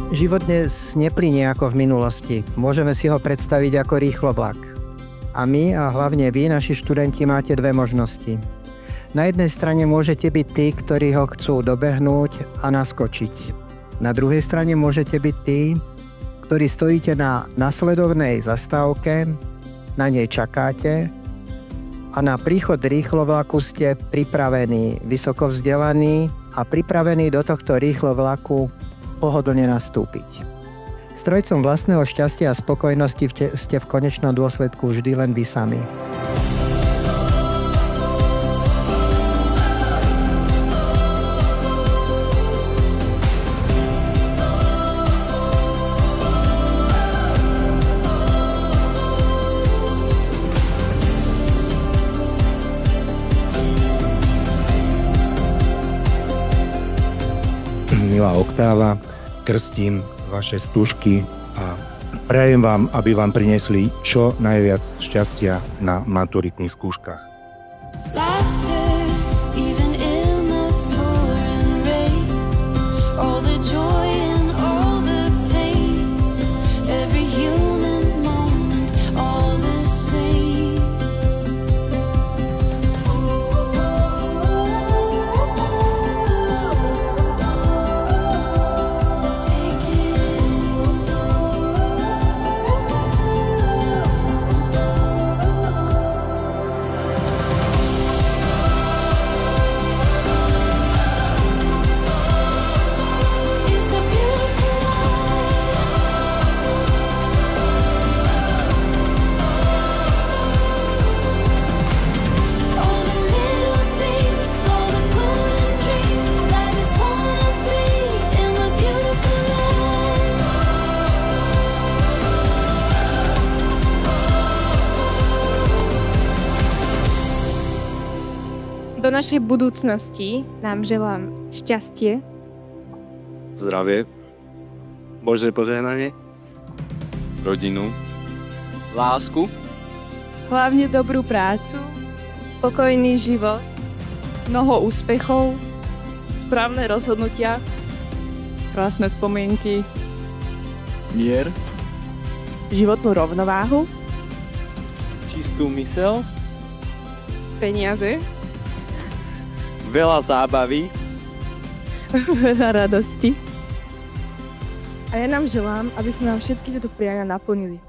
Život dnes neplynie ako v minulosti. Môžeme si ho predstaviť ako rýchlovlak. A my, a hlavne vy, naši študenti, máte dve možnosti. Na jednej strane môžete byť tí, ktorí ho chcú dobehnúť a naskočiť. Na druhej strane môžete byť tí, ktorí stojíte na nasledovnej zastávke, na nej čakáte a na príchod rýchlovlaku ste pripravení, vysoko vzdelaní a pripravení do tohto rýchlovlaku pohodlne nastúpiť. Strojcom vlastného šťastia a spokojnosti ste v konečnom dôsledku vždy len vy sami. Milá Oktáva, krstím vaše stužky a prajem vám, aby vám priniesli čo najviac šťastia na maturitných skúškach. Do našej budúcnosti nám želám šťastie, zdravie, Božie požehnanie, rodinu, lásku, hlavne dobrú prácu, spokojný život, mnoho úspechov, správne rozhodnutia, krásne spomienky, mier, životnú rovnováhu, čistú myseľ, peniaze, veľa zábavy, veľa radosti. A ja nám želám, aby sa nám všetky tieto priania naplnili.